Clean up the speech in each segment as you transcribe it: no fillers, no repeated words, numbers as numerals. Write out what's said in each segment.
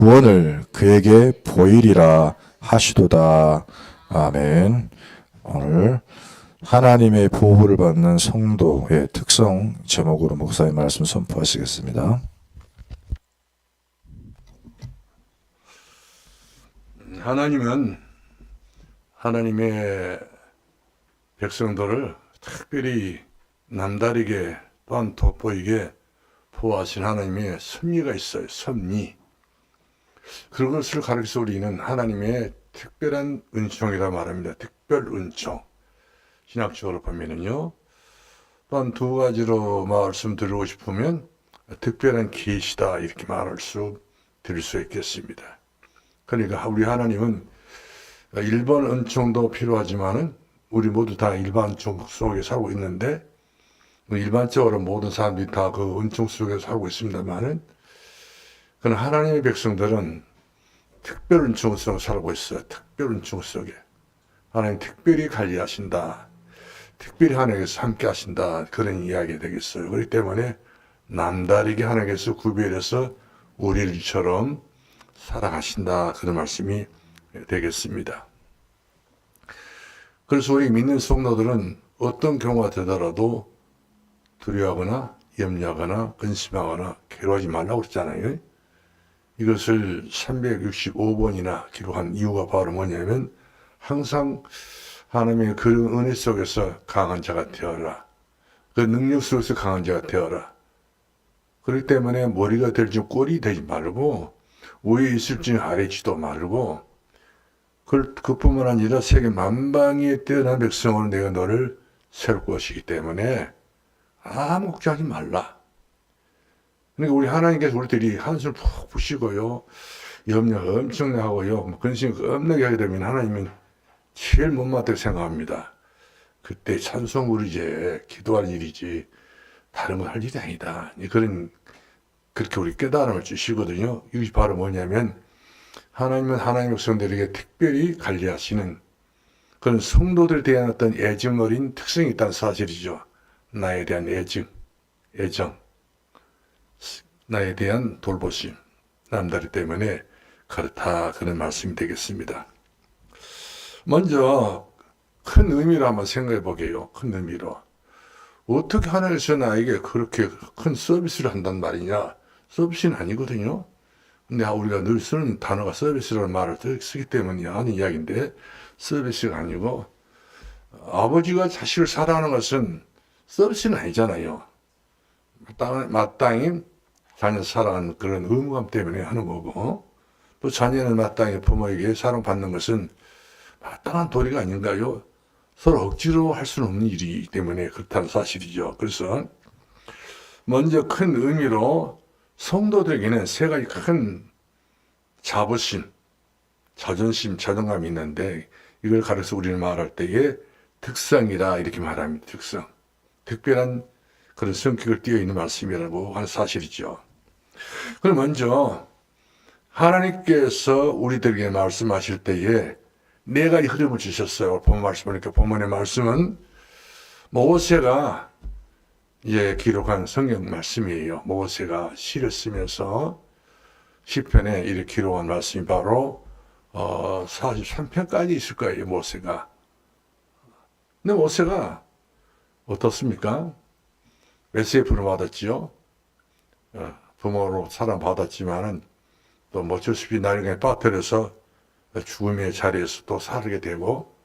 구원을 그에게 보이리라 하시도다. 아멘. 오늘 하나님의 보호를 받는 성도의 특성 제목으로 목사님 말씀 선포하시겠습니다. 하나님은 하나님의 백성들을 특별히 남다르게 또한 돋보이게 보호하신 하나님의 섭리가 있어요. 섭리. 그것을 가르쳐서 우리는 하나님의 특별한 은총이라 말합니다. 특별 은총. 신학적으로 보면은요. 또한 두 가지로 말씀드리고 싶으면 특별한 계시다 이렇게 드릴 수 있겠습니다. 그러니까 우리 하나님은 일반 은총도 필요하지만은 우리 모두 다 일반 은총 속에 살고 있는데 일반적으로 모든 사람들이 다 그 은총 속에 살고 있습니다만은 그러나 하나님의 백성들은 특별 은총 속에 살고 있어요. 특별 은총 속에 하나님 특별히 관리하신다. 특별히 하나님께서 함께 하신다. 그런 이야기 되겠어요. 그렇기 때문에 남다르게 하나님께서 구별해서 우리를 이처럼 살아가신다. 그런 말씀이 되겠습니다. 그래서 우리 믿는 성도들은 어떤 경우가 되더라도 두려워하거나 염려하거나 근심하거나 괴로워하지 말라고 그랬잖아요. 이것을 365번이나 기록한 이유가 바로 뭐냐면 항상 하나님의 그 은혜 속에서 강한 자가 되어라. 그 능력 속에서 강한 자가 되어라. 그렇기 때문에 머리가 될지 꼴이 되지 말고 위에 있을지 아래지도 말고 그뿐만 아니라 세계 만방에 뛰어난 백성으로 내가 너를 세울 것이기 때문에 아무 걱정하지 말라. 그러니까 우리 하나님께서 우리들이 한숨 푹 푸시고요. 염려 엄청나게 하고요. 근심 겁나게 하게 되면 하나님은 제일 못마땅하게 생각합니다. 그때 찬송 부르지 기도할 일이지 다른 거 할 일이 아니다. 그렇게 우리 깨달음을 주시거든요. 이것이 바로 뭐냐면 하나님은 하나님의 백성들에게 특별히 관리하시는 그런 성도들에 대한 어떤 애정 어린 특성이 있다는 사실이죠. 나에 대한 애정, 나에 대한 돌보심, 남다르기 때문에 그렇다 그런 말씀이 되겠습니다. 먼저 큰 의미로 한번 생각해 보게요. 큰 의미로. 어떻게 하나님께서 나에게 그렇게 큰 서비스를 한단 말이냐? 서비스는 아니거든요. 근데 우리가 늘 쓰는 단어가 서비스라는 말을 쓰기 때문에 하는 이야기인데 서비스가 아니고 아버지가 자식을 사랑하는 것은 서비스는 아니잖아요. 마땅히 자녀 사랑하는 그런 의무감 때문에 하는 거고 또 자녀는 마땅히 부모에게 사랑받는 것은 마땅한 도리가 아닌가요? 서로 억지로 할 수는 없는 일이기 때문에 그렇다는 사실이죠. 그래서 먼저 큰 의미로 성도들에게는 세 가지 큰 자부심, 자존심, 자존감이 있는데 이걸 가르쳐 우리는 말할 때에 특성이다 이렇게 말합니다. 특성. 특별한 그런 성격을 띄어 있는 말씀이라고 하는 사실이죠. 그럼 먼저 하나님께서 우리들에게 말씀하실 때에 네 가지 흐름을 주셨어요. 본문 말씀 보니까 본문의 말씀은 모세가 기록한 성경 말씀이에요. 모세가 시를 쓰면서 시편에 이렇게 기록한 말씀이 바로 43편까지 있을 거예요. 모세가. 근데 모세가 어떻습니까? 메시지를 받았지요. 부모로 사랑받았지만은 또 어쩔 나중에 빠뜨려서 죽음의 자리에서 또 살게 되고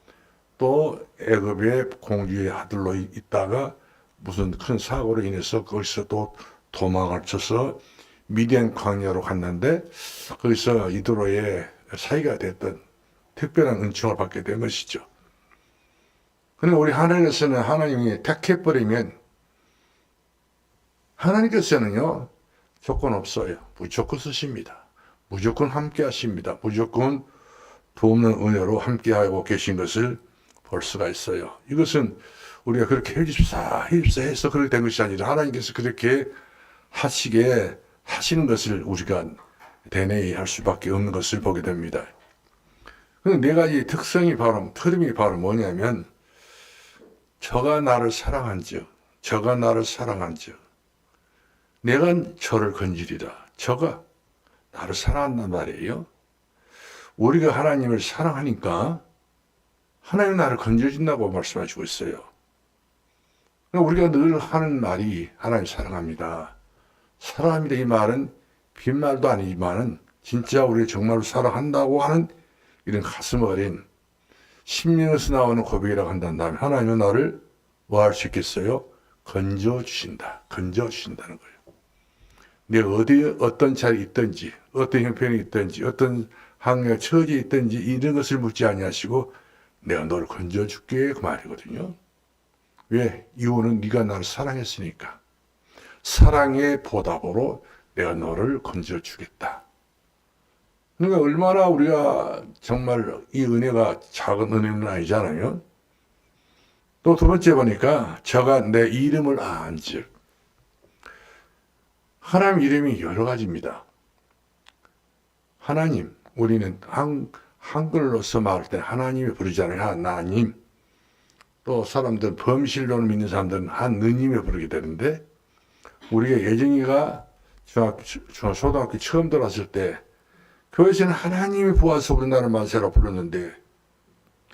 또 애굽의 공주의 아들로 있다가 무슨 큰 사고로 인해서 거기서 또 도망을 쳐서 미디안 광야로 갔는데 거기서 이드로의 사이가 됐던 특별한 은총을 받게 된 것이죠. 그런데 우리 하나님께서는 하나님이 택해버리면 하나님께서는요 조건 없어요. 무조건 쓰십니다. 무조건 함께 하십니다. 무조건 도움는 은혜로 함께하고 계신 것을 볼 수가 있어요. 이것은 우리가 그렇게 해줍사 해서 그렇게 된 것이 아니라 하나님께서 그렇게 하시는 것을 우리가 대내히 할 수밖에 없는 것을 보게 됩니다. 네 가지 흐름이 바로 뭐냐면 저가 나를 사랑한즉 내가 저를 건지리라. 저가 나를 사랑한단 말이에요. 우리가 하나님을 사랑하니까 하나님 나를 건져준다고 말씀하시고 있어요. 우리가 늘 하는 말이 하나님 사랑합니다. 사랑합니다. 이 말은 빈말도 아니지만은 진짜 우리가 정말로 사랑한다고 하는 이런 가슴 어린 심령에서 나오는 고백이라고 한다면 하나님은 나를 뭐 할 수 있겠어요? 건져주신다. 건져주신다는 거예요. 내가 어떤 자리에 있든지 어떤 형편이 있든지 어떤 환경 처지에 있든지 이런 것을 묻지 아니하시고 내가 너를 건져줄게 그 말이거든요. 왜? 이유는 네가 나를 사랑했으니까. 사랑의 보답으로 내가 너를 건져주겠다. 그러니까 얼마나 우리가 정말 이 은혜가 작은 은혜는 아니잖아요. 또 두 번째 보니까 저가 내 이름을 안즉 하나님 이름이 여러 가지입니다. 하나님, 우리는 한글로서 말할 때 하나님을 부르잖아요. 하나님. 또 사람들 범실론을 믿는 사람들은 하느님을 부르게 되는데 우리가 예정이가 초등학교 처음 들어왔을 때 교회에서는 하나님이 보아서 우리나라 만세라 불렀는데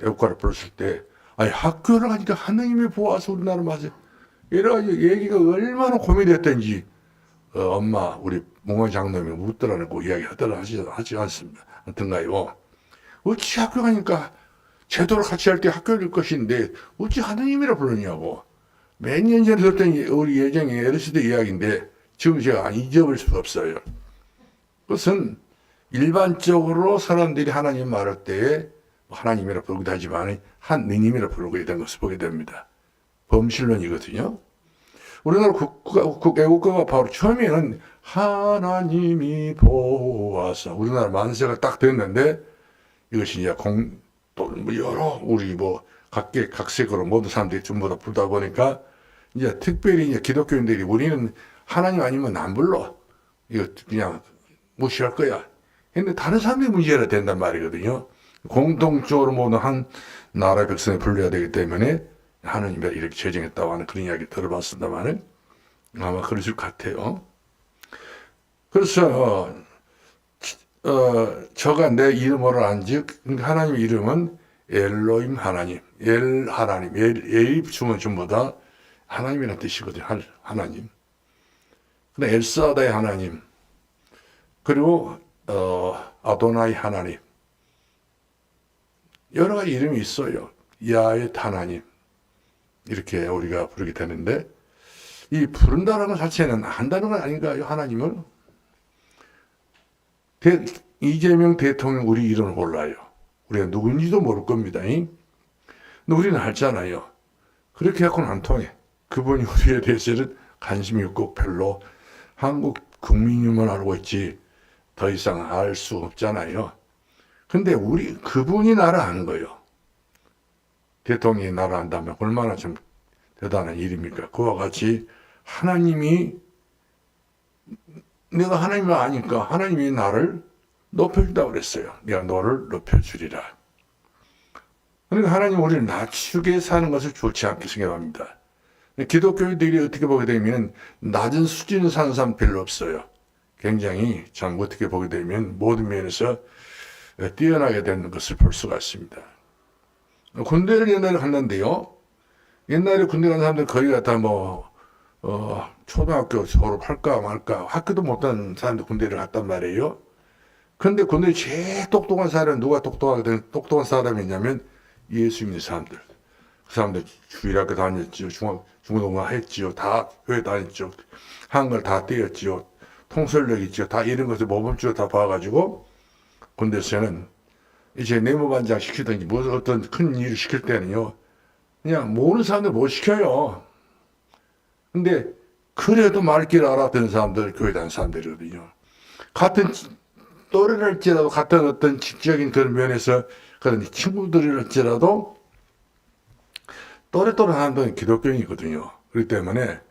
애국가를 불렀을 때 아니 학교를 가니까 하나님이 보아서 우리나라 만세 이래가지고 얘기가 얼마나 고민됐던지 엄마 우리 몽원 장로님이 묻더라고 이야기하더라 하지 않습니다. 하여튼가요. 어찌 학교 가니까 제도를 같이 할 때 학교일 것인데 어찌 하나님이라 부르냐고. 몇 년 전에 들었던 우리 예정의 에르시드 이야기인데 지금 제가 잊어버릴 수가 없어요. 그것은 일반적으로 사람들이 하나님 말할 때에 하나님이라 부르기도 하지만 하느님이라 부르게 된 것을 보게 됩니다. 범실론이거든요. 우리나라 애국가가 바로 처음에는 하나님이 보아서 우리나라 만세가 딱 됐는데 이것이 이제 또 여러 우리 각색으로 모든 사람들이 전부 다 부르다 보니까 이제 특별히 이제 기독교인들이 우리는 하나님 아니면 안 불러. 이거 그냥 무시할 거야. 근데 다른 사람들이 문제가 된단 말이거든요. 공통적으로 모든 한 나라 백성이 불러야 되기 때문에 하나님이 이렇게 제정했다고 하는 그런 이야기 들어봤습니다만은 아마 그러실 것 같아요. 그래서 저가 내 이름으로 안즉 하나님의 이름은 엘로임 하나님, 엘 하나님, 엘 붙이면 전부 다 하나님이라는 뜻이거든요. 하나님. 근데 엘사다의 하나님, 그리고 아도나이 하나님, 여러 가지 이름이 있어요. 야의 하나님 이렇게 우리가 부르게 되는데 이 부른다는 것 자체는 안다는 건 아닌가요? 하나님을 이재명 대통령 우리 이름을 몰라요. 우리가 누군지도 모를 겁니다. 근데 우리는 알잖아요. 그렇게 해서는 안 통해. 그분이 우리에 대해서는 관심이 없고 별로 한국 국민이만 알고 있지 더 이상 알 수 없잖아요. 근데 그분이 나를 아는 거예요. 대통령이 나를 안다면 얼마나 좀 대단한 일입니까? 그와 같이 하나님이 내가 하나님을 아니까 하나님이 나를 높여준다고 그랬어요. 내가 너를 높여주리라. 그러니까 하나님 우리를 낮추게 사는 것을 좋지 않게 생각합니다. 기독교인들이 어떻게 보게 되면 낮은 수준에 사는 사람 별로 없어요. 굉장히 참 어떻게 보게 되면 모든 면에서 뛰어나게 되는 것을 볼 수가 있습니다. 군대를 옛날에 갔는데요. 옛날에 군대 간 사람들 거의 다 초등학교 졸업할까 말까 학교도 못한 사람들 군대를 갔단 말이에요. 그런데 군대에 제일 똑똑한 사람은 누가 똑똑한 사람이냐면 예수 믿는 사람들. 그 사람들 주일학교 다녔지요. 중고등부 했지요. 다 교회 다녔죠. 한글 다 떼었지요. 통솔력 있죠. 다 이런 것을 모범적으로 다 봐가지고 군대에서는 이제 내무반장 시키든지 무슨 어떤 큰 일을 시킬 때는요. 그냥 모르는 사람들 못 시켜요. 근데 그래도 말귀를 알아듣는 사람들 교회 다니는 사람들이거든요. 같은 또래랄지라도 같은 어떤 직적인 그런 면에서 그런 친구들일지라도 또래한 건 기독교인이거든요. 그렇기 때문에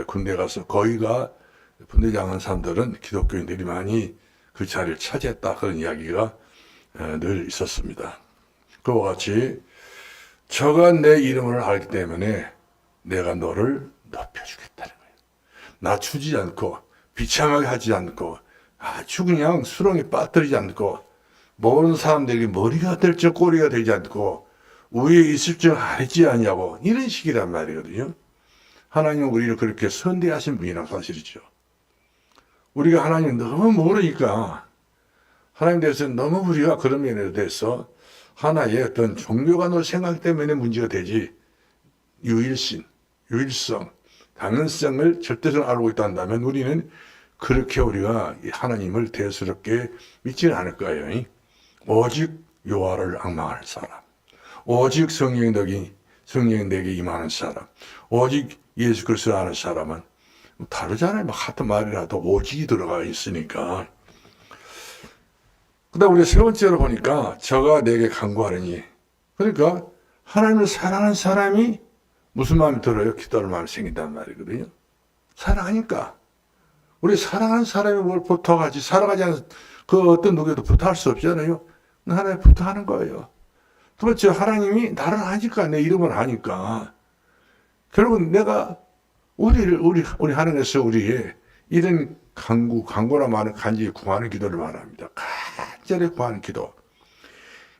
군대 가서 거의가 분대장한 사람들은 기독교인들이 많이 그 자리를 차지했다. 그런 이야기가 늘 있었습니다. 그와 같이 저가 내 이름을 알기 때문에 내가 너를 높여주겠다는 거예요. 낮추지 않고 비참하게 하지 않고 아주 그냥 수렁에 빠뜨리지 않고 모르는 사람들에게 머리가 될 적 꼬리가 되지 않고 위에 있을 줄 알지 않냐고 이런 식이란 말이거든요. 하나님은 우리를 그렇게 선대하신 분이란 사실이죠. 우리가 하나님을 너무 모르니까 하나님 대해서 너무 우리가 그런 면에 대해서 하나의 어떤 종교관으로 생각 때문에 문제가 되지 유일성, 당연성을 절대적으로 알고 있다 한다면 우리는 그렇게 우리가 하나님을 대수롭게 믿지는 않을 거예요. 오직 여호와를 앙망할 사람, 오직 성령이 내게 임하는 사람, 오직 예수 그리스도를 아는 사람은 다르잖아요. 뭐 같은 말이라도 오직이 들어가 있으니까. 그다음 우리 세 번째로 보니까 저가 내게 간구하려니, 그러니까 하나님을 사랑하는 사람이 무슨 마음이 들어요? 기도할 마음이 생긴단 말이거든요. 사랑하니까. 우리 사랑하는 사람이 뭘 부탁하지, 사랑하지 않은 그 어떤 누구에도 부탁할 수 없잖아요. 하나님 부탁하는 거예요. 두 번째, 하나님이 나를 아니까, 내 이름을 아니까. 결국은 내가 우리 하나님께서 우리의 이런 간구나 말은 간절히 구하는 기도를 말합니다. 간절히 구하는 기도.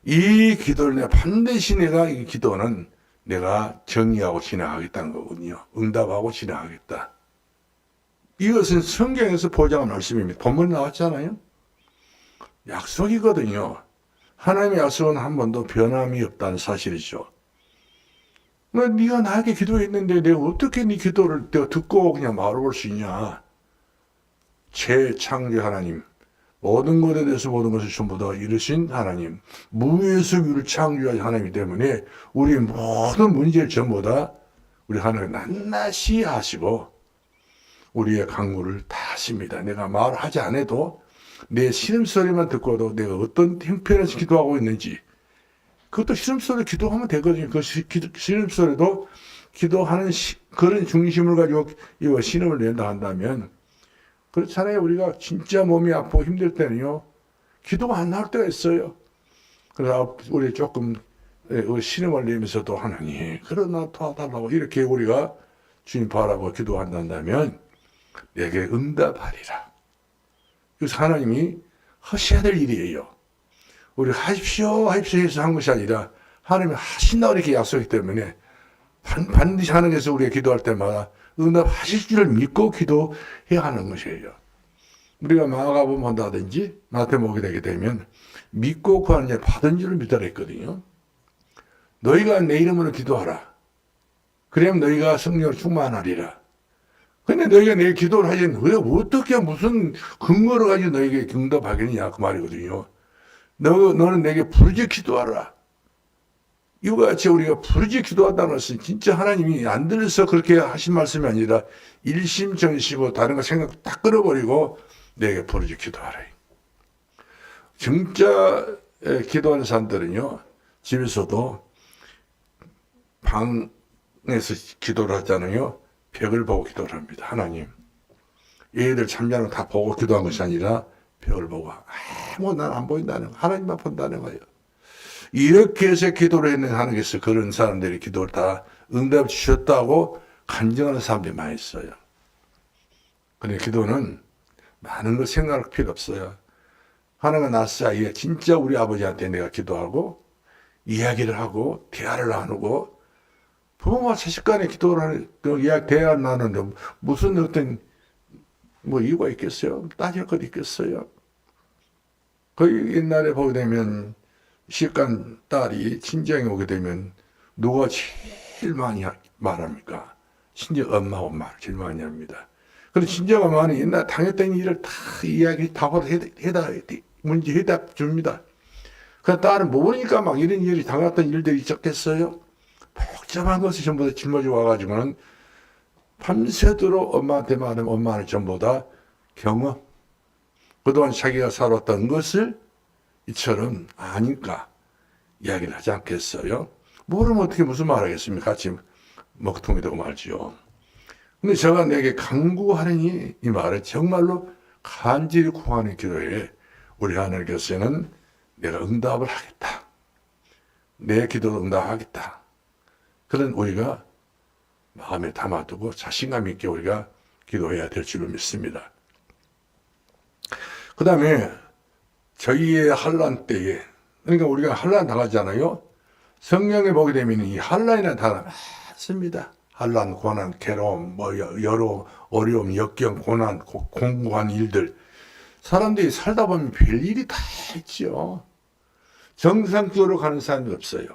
이 기도를 내가 이 기도는 내가 정의하고 진행하겠다는 거거든요. 응답하고 진행하겠다. 이것은 성경에서 보장한 말씀입니다. 본문에 나왔잖아요. 약속이거든요. 하나님의 약속은 한 번도 변함이 없다는 사실이죠. 네가 나에게 기도했는데 내가 어떻게 네 기도를 듣고 그냥 말해볼 수 있냐. 최창조 하나님, 모든 것에 대해서 모든 것을 전부 다 이루신 하나님, 무에서 유를 창조한 하나님이기 때문에 우리 모든 문제를 전부 다 우리 하나님 낱낱이 하시고 우리의 간구를 다 하십니다. 내가 말하지 않아도 내 신음소리만 듣고도 내가 어떤 형편에서 기도하고 있는지, 그것도 신음소리 기도하면 되거든요. 그 신음소리도 기도하는 그런 중심을 가지고 이거 신음을 낸다 한다면, 그렇잖아요. 우리가 진짜 몸이 아프고 힘들 때는요, 기도가 안 나올 때가 있어요. 그래서 우리 조금 신음을 내면서도 하나님, 그러나 도와달라고 이렇게 우리가 주님 바라고 기도한다면 내게 응답하리라. 그래서 하나님이 하셔야 될 일이에요. 우리 하십시오 해서 한 것이 아니라 하나님이 하신다고 이렇게 약속이기 때문에 반드시 하나님께서 우리가 기도할 때마다 응답하실 줄을 믿고 기도해야 하는 것이에요. 우리가 마가복음 본다든지 마태복음에 되게 되면 믿고 구하는 자 받은 줄을 믿으라 했거든요. 너희가 내 이름으로 기도하라. 그러면 너희가 성령으로 충만하리라. 근데 너희가 내 기도를 하지, 왜 어떻게 무슨 근거를 가지고 너희에게 응답하겠느냐 그 말이거든요. 너는 내게 부르짖어 기도하라. 이와 같이 우리가 부르짖어 기도한다는 것은 진짜 하나님이 안 들려서 그렇게 하신 말씀이 아니라 일심전시고 다른 거 생각 딱 끊어버리고 내게 부르짖어 기도하라. 진짜 기도하는 사람들은요, 집에서도 방에서 기도를 하잖아요. 벽을 보고 기도를 합니다. 하나님, 얘들 잠자는 거 다 보고 기도한 것이 아니라 벽을 보고 난 안 보인다는 거, 하나님만 본다는 거예요. 이렇게 해서 기도를 했는 하나님께서 그런 사람들이 기도를 다 응답 주셨다고 간증하는 사람들이 많이 있어요. 근데 기도는 많은 걸 생각할 필요 없어요. 하나가 낯사이에 진짜 우리 아버지한테 내가 기도하고 이야기를 하고 대화를 나누고, 부모와 자식 간에 기도를 하는 그 이야기 대화를 나누는데 무슨 어떤 이유가 있겠어요? 따질 것 있겠어요? 그 옛날에 보게 되면 시집간 딸이 친정에 오게 되면 누가 제일 많이 말합니까? 친정 엄마하고 말 제일 많이 합니다. 그래서 친정 엄마는 옛날 당했던 일을 다 이야기 다 문제 해답 줍니다. 그 딸은 모르니까 막 이런 일이 당했던 일들이 있었겠어요? 복잡한 것을 전부 다 짊어져 와가지고는 밤새도록 엄마한테 말하면 엄마는 전부 다 경험, 그동안 자기가 살았던 것을 이처럼 아니까 이야기를 하지 않겠어요? 모르면 어떻게 무슨 말 하겠습니까? 같이 먹통이 되고 말지요. 근데 제가 내게 간구하느니 이 말을 정말로 간절히 구하는 기도에 우리 하나님께서는 내가 응답을 하겠다. 내 기도를 응답하겠다. 그런 우리가 마음에 담아두고 자신감 있게 우리가 기도해야 될 줄로 믿습니다. 그 다음에 저희의 환란 때에, 그러니까 우리가 환란 당하잖아요. 성경에 보게 되면 이 환란이라는 단어 많습니다. 환란, 고난, 괴로움, 뭐 여러 어려움, 역경, 고난, 공고한 일들. 사람들이 살다 보면 별일이 다 있죠. 정상적으로 가는 사람이 없어요.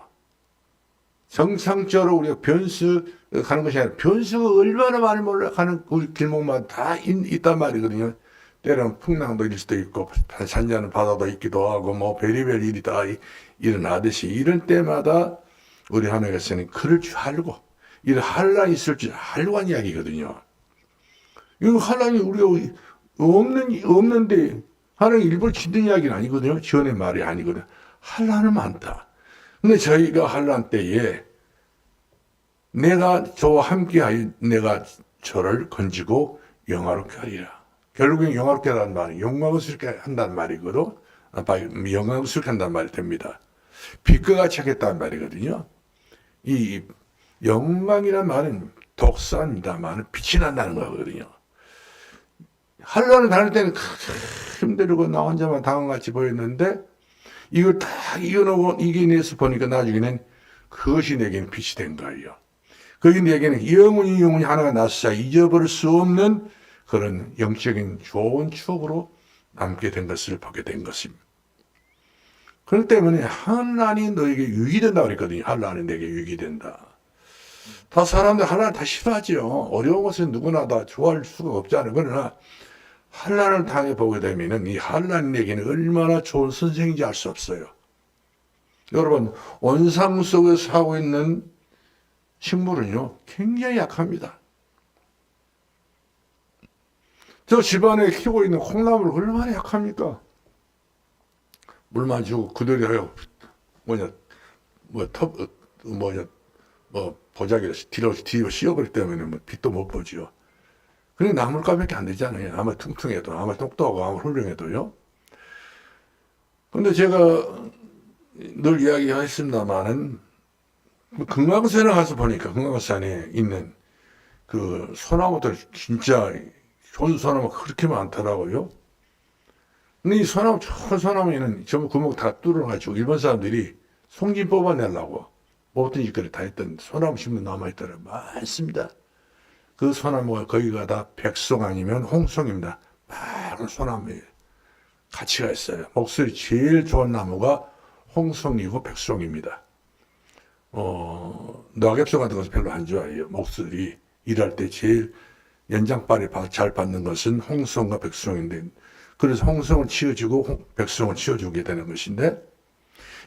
정상적으로 우리가 변수 가는 것이 아니라 변수가 얼마나 많이 몰락하는 그 길목마다 다 있단 말이거든요. 때로는 풍랑도 일 수도 있고 잔잔한 바다도 있기도 하고 뭐 별의별 일이 다 일어나듯이 이런 때마다 우리 하나님께서는 그럴 줄 알고 이런 환란이 있을 줄 알고 한 이야기거든요. 이 환란이 우리가 없는데 하나님 일부러 짓는 이야기는 아니거든요. 지어낸 말이 아니거든요. 환란은 많다. 근데 저희가 환란 때에 내가 저와 함께하여 내가 저를 건지고 영화롭게 하리라. 결국엔 영화롭게 한다는 말이 영광스럽게 한다는 말이거든. 영광스럽게 한다는 말이 됩니다. 빛과 같이 하겠다는 말이거든요. 이 영광이라는 말은 독사입니다만 빛이 난다는 거거든요. 환란을 다닐 때는 힘들고 나 혼자만 당한같이 보였는데 이걸 다 이겨내서 보니까 나중에는 그것이 내게는 빛이 된 거예요. 그게 내게는 영원히 하나가 나서자 잊어버릴 수 없는 그런 영적인 좋은 추억으로 남게 된 것을 보게 된 것입니다. 그렇기 때문에 환란이 너에게 유익이 된다고 그랬거든요. 환란이 내게 유익이 된다. 다 사람들 환란을 다 싫어하죠. 어려운 것은 누구나 다 좋아할 수가 없잖아요. 그러나 환란을 당해보게 되면 이 환란이 내게는 얼마나 좋은 선생인지 알 수 없어요. 여러분, 원상 속에 살고 있는 식물은요, 굉장히 약합니다. 저 집안에 키우고 있는 콩나물 얼마나 약합니까? 물만 주고 그대로 해요. 보자기를 뒤로 씌워버리기 때문에 뭐 빛도 못 보지요. 그게 나물값밖에 안 되잖아요. 아무리 퉁퉁해도, 아무리 똑똑하고, 아무리 훌륭해도요. 근데 제가 늘 이야기했습니다만은, 금강산에 가서 보니까, 금강산에 있는 그 소나무들, 진짜 좋은 소나무가 그렇게 많더라고요. 근데 이 소나무, 좋은 소나무에는 전부 구멍 다 뚫어가지고, 일본 사람들이 송진 뽑아내려고, 모든 짓거리 다 했던 소나무 심는 남아있더라고요. 많습니다. 그 소나무가 거기가 다 백송 아니면 홍송입니다. 많은 소나무예요. 가치가 있어요. 목소리 제일 좋은 나무가 홍송이고 백송입니다. 낙엽송 같은 것은 별로 안 좋아해요. 목소리 일할 때 제일 연장발이 잘 받는 것은 홍송과 백송인데 그래서 홍송을 치워주고 백송을 치워주게 되는 것인데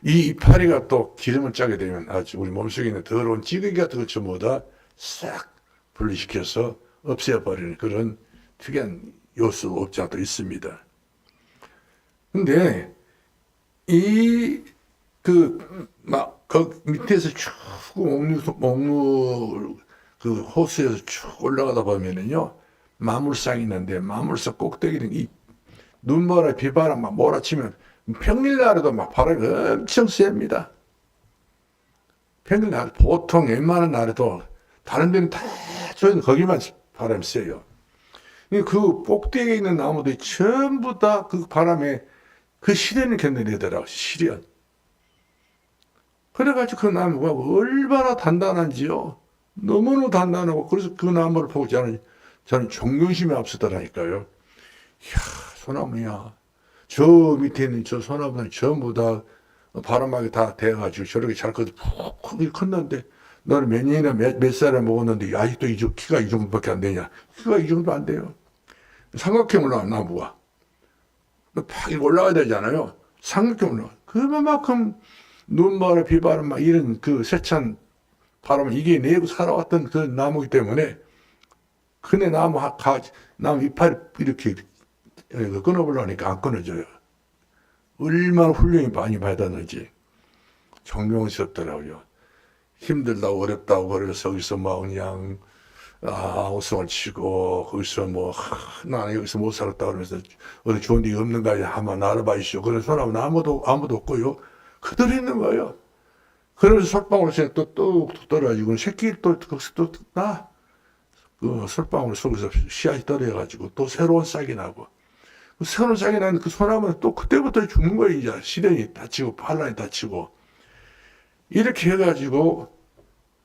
이 이파리가 또 기름을 짜게 되면 아주 우리 몸속에 있는 더러운 찌꺼기 같은 것 전부 다싹 분리시켜서 없애버리는 그런 특이한 요소 업자도 있습니다. 근데 그 밑에서 쭉 그 호수에서 쭉 올라가다 보면은요, 마물상이 있는데, 마물상 꼭대기는 이 눈보라, 비바람 막 몰아치면 평일날에도 막 바람이 엄청 셉니다. 평일날 보통 웬만한 날에도 다른 데는 다 저희는 거기만 바람이 세요. 그 꼭대기에 있는 나무들이 전부 다 그 바람에 그 시련을 견뎌내더라고요. 시련. 그래가지고 그 나무가 얼마나 단단한지요. 너무너무 단단하고 그래서 그 나무를 보고 저는 존경심이 앞서더라니까요. 이야, 소나무야. 저 밑에 있는 저 소나무는 전부 다 바람막이 다 돼가지고 저렇게 잘 크게 컸는데 너는 몇 년이나 몇 살에 먹었는데 아직도 키가 이 정도밖에 안 되냐. 키가 이 정도 안 돼요. 삼각형 올라와 나무가. 팍 올라가야 되잖아요. 삼각형 올라와. 그만큼 눈바람, 비바람 막 이런 그 세찬 바람을 이겨내고 살아왔던 그 나무이기 때문에 근데 나무 이파리 이렇게 끊어보려니까 안 끊어져요. 얼마나 훈련이 많이 받았는지 존경스럽더라고요. 힘들다고 어렵다고 그래서 거기서 막 그냥 웃음을 치고 거기서 나는 여기서 못 살았다 그러면서 어디 좋은 데 없는가 한번 알아봐주시오. 그래서 사람은 아무도 없고요. 그대로 있는 거예요. 그러면서 솔방울 또 떨어지고 새끼 또 거기서 또 나. 그 솔방울 속에서 씨앗이 떨어져가지고 또 새로운 싹이 나고 서너 쌍이 난 그 소나무는 또 그때부터 죽는 거예요. 이제 시련이 닥치고 반란이 닥치고 이렇게 해가지고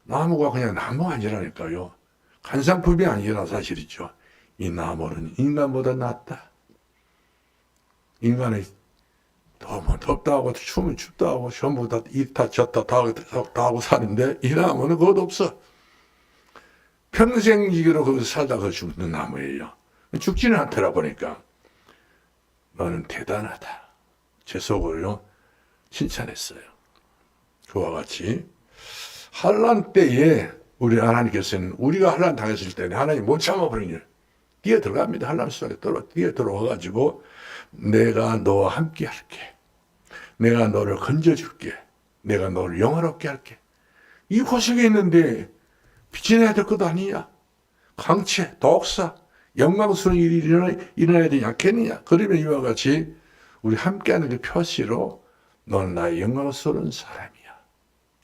나무가 그냥 나무가 아니라니까요. 간상품이 아니라 사실이죠. 이 나무는 인간보다 낫다. 인간이 더우면 덥다 하고 추우면 춥다 하고 전부 다 이다 저다 다 하고 사는데 이 나무는 그것 없어. 평생지기로 거기서 살다가 죽는 나무예요. 죽지는 않더라 보니까 너는 대단하다. 제 속으로 칭찬했어요. 그와 같이 환난 때에 우리 하나님께서는 우리가 환난 당했을 때는 하나님 못 참아버리니 뛰어 들어갑니다. 환난 속에 뛰어 들어와가지고 내가 너와 함께 할게. 내가 너를 건져줄게. 내가 너를 영화롭게 할게. 이 고생에 있는데 빚내야 될 것도 아니냐. 강체, 독사, 영광스러운 일이 일어나야 되지 않겠느냐. 그러면 이와 같이 우리 함께하는 그 표시로 너는 나의 영광스러운 사람이야.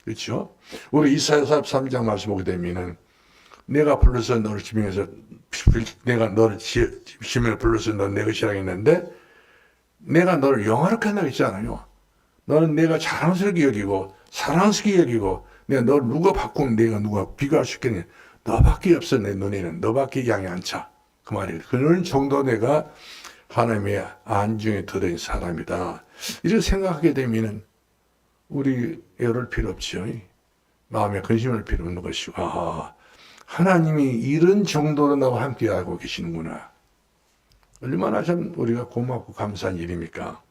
그렇죠? 우리 이사야 43장 말씀 보게 되면은 내가 불러서 너를 지명해서 내가 너를 지명을 불러서 너 내 것이라 했는데 내가 너를 영화롭게 한다고 했잖아요. 너는 내가 자랑스럽게 여기고 사랑스럽게 여기고 내가 너를 누가 바꾸면 내가 누가 비교할 수 있겠냐. 너밖에 없어. 내 눈에는 너밖에 양이 안 차. 그 말이에요. 그런 정도 내가 하나님의 안중에 들어있는 사람이다. 이렇게 생각하게 되면은 우리 애를 필요 없지요. 마음에 근심을 필요 없는 것이고 하나님이 이런 정도로 나와 함께 하고 계시는구나. 얼마나 참 우리가 고맙고 감사한 일입니까?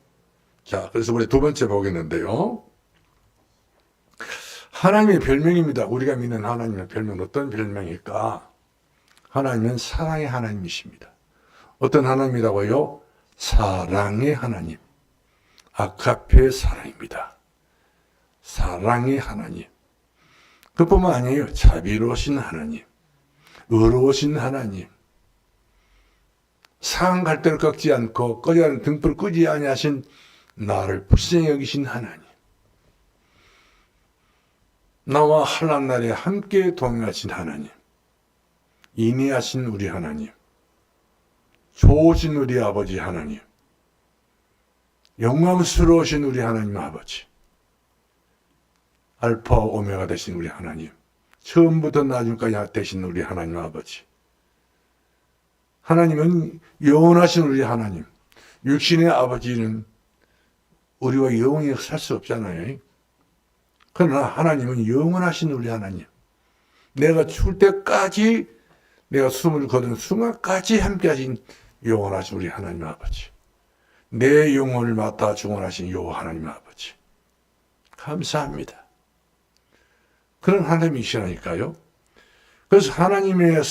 자, 그래서 우리 두 번째 보겠는데요. 하나님의 별명입니다. 우리가 믿는 하나님의 별명은 어떤 별명일까? 하나님은 사랑의 하나님이십니다. 어떤 하나님이라고요? 사랑의 하나님. 아카페 사랑입니다. 사랑의 하나님. 그뿐만 아니에요. 자비로우신 하나님. 의로우신 하나님. 상한 갈대를 꺾지 않고 꺼져가는 등불을 끄지 아니하신 나를 불쌍히 여기신 하나님. 나와 환난 날에 함께 동행하신 하나님. 인내하신 우리 하나님. 좋으신 우리 아버지 하나님. 영광스러우신 우리 하나님 아버지. 알파 오메가 되신 우리 하나님. 처음부터 나중까지 되신 우리 하나님 아버지. 하나님은 영원하신 우리 하나님. 육신의 아버지는 우리와 영원히 살 수 없잖아요. 그러나 하나님은 영원하신 우리 하나님. 내가 죽을 때까지 내가 숨을 거두는 순간까지 함께 하신 영원하신 우리 하나님 아버지. 내 영혼을 맡아 중원하신 요 하나님 아버지. 감사합니다. 그런 하나님이시라니까요. 그래서 하나님의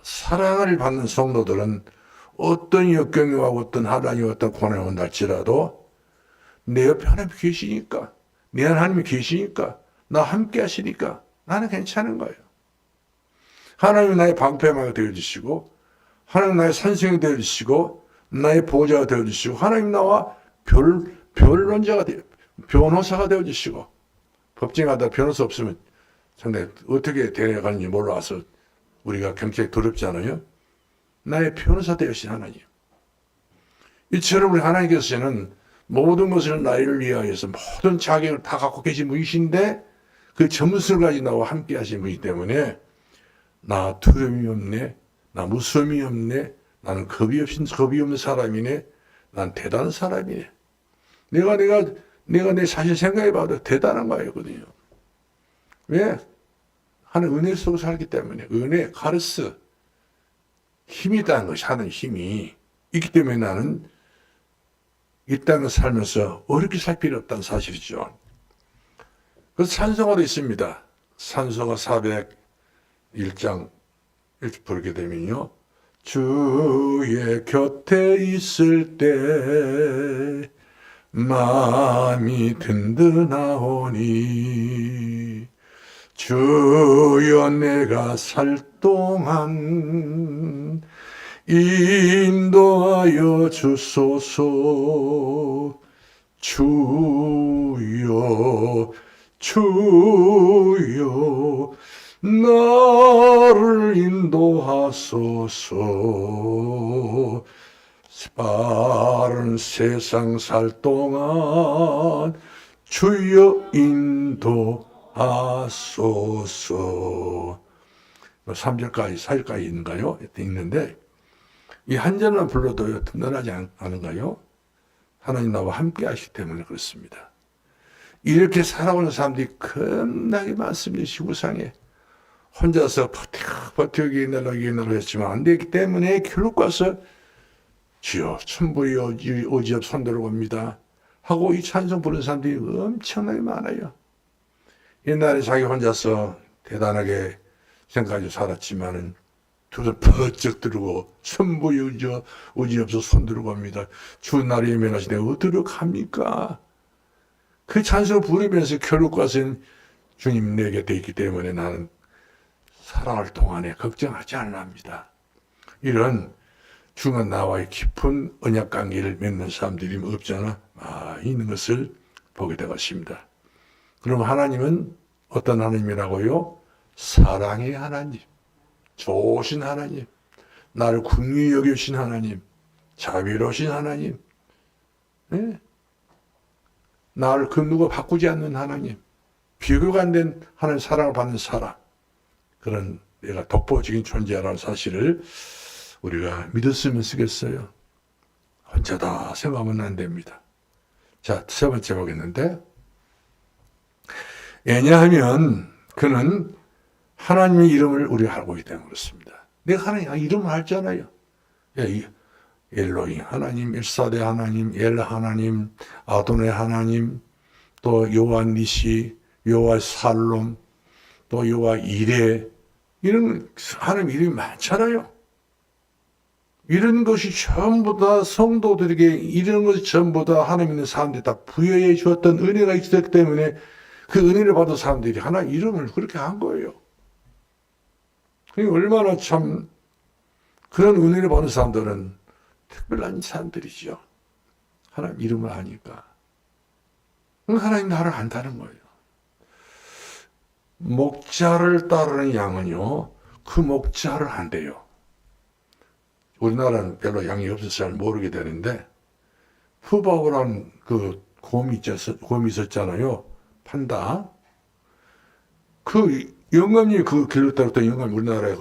사랑을 받는 성도들은 어떤 역경이 와고 어떤 하나님 어떤 고난이 온달지라도 내 옆에 하나님이 계시니까 내 하나님이 계시니까 나 함께 하시니까 나는 괜찮은 거예요. 하나님이 나의 방패막이 되어주시고 하나님 나의 산성이 되어주시고 나의 보호자가 되어주시고 하나님 나와 변론자가 변호사가 되어주시고 법정하다 변호사 없으면 상당히 어떻게 대해가는지 몰라서 우리가 굉장히 두렵잖아요. 나의 변호사 되어주신 하나님. 이처럼 우리 하나님께서는 모든 것을 나를 위하여서 모든 자격을 다 갖고 계신 분이신데 그 점수를 가지고 나와 함께 하신 분이기 때문에 나 두려움이 없네. 나 무서움이 없네. 나는 겁이 없는 사람이네. 난 대단한 사람이네. 내가 내 자신 생각해봐도 대단한 거거든요. 왜? 하는 은혜 속에 살기 때문에 은혜, 카르스 힘이 있다는 것이 하는 힘이 있기 때문에 나는 이 땅을 살면서 어렵게 살 필요 없다는 사실이죠. 그래서 찬송가도 있습니다. 찬송가 401장 이렇게 부르게 되면요. 주의 곁에 있을 때 마음이 든든하오니 주여 내가 살 동안 인도하여 주소서. 주여 나를 인도하소서. 빠른 세상 살 동안 주여 인도하소서. 3절까지 4절까지 있는가요? 있는데 이 한 절만 불러도 든든하지 않은가요? 하나님 나와 함께 하시기 때문에 그렇습니다. 이렇게 살아오는 사람들이 겁나게 많습니다. 지구상에. 혼자서 버텨 여기 날라고 했지만 안 되기 때문에 결국 가서 주여 천부의 오지업 손들어 봅니다 하고 이 찬송 부르는 사람들이 엄청나게 많아요. 옛날에 자기 혼자서 대단하게 생각하고 살았지만은 두 손 번쩍 들고 천부의 오지업서 손들어 봅니다. 주 날이 면하시되 어디로 갑니까? 그 찬송을 부르면서 결국 가서는 주님 내 곁에 있기 때문에 나는 살아갈 동안에 걱정하지 않랍니다. 이런 주가 나와의 깊은 언약 관계를 맺는 사람들이 없잖아 많이 있는 것을 보게 되었습니다. 그럼 하나님은 어떤 하나님이라고요? 사랑의 하나님, 좋으신 하나님, 나를 긍휼히 여기신 하나님, 자비로우신 하나님, 네? 나를 그 누가 바꾸지 않는 하나님, 비교가 안 된 하나님 사랑을 받는 사람, 그런 내가 독보적인 존재라는 사실을 우리가 믿었으면 쓰겠어요. 혼자다 생각하면 안 됩니다. 자, 세 번째 보겠는데, 왜냐하면 그는 하나님의 이름을 우리가 알고 있기 때문에 그렇습니다. 내가 하나님 이름을 알잖아요. 엘로힘 하나님, 일사대 하나님, 엘 하나님, 아도네 하나님, 또 여호와 니시, 여호와 살롬, 또 여호와 이레, 이런 하나님 이름이 많잖아요. 이런 것이 전부 다 성도들에게 이런 것이 전부 다 하나님 있는 사람들이 다 부여해 주었던 은혜가 있었기 때문에 그 은혜를 받은 사람들이 하나님 이름을 그렇게 한 거예요. 그러니까 얼마나 참 그런 은혜를 받은 사람들은 특별한 사람들이죠. 하나님 이름을 아니까. 하나님 나를 안다는 거예요. 목자를 따르는 양은요, 그 목자를 안돼요. 우리나라는 별로 양이 없어서 잘 모르게 되는데, 푸바오라는 그 곰이 있었잖아요. 판다. 그 영감님이 그 길로 따랐던 영감이 우리나라에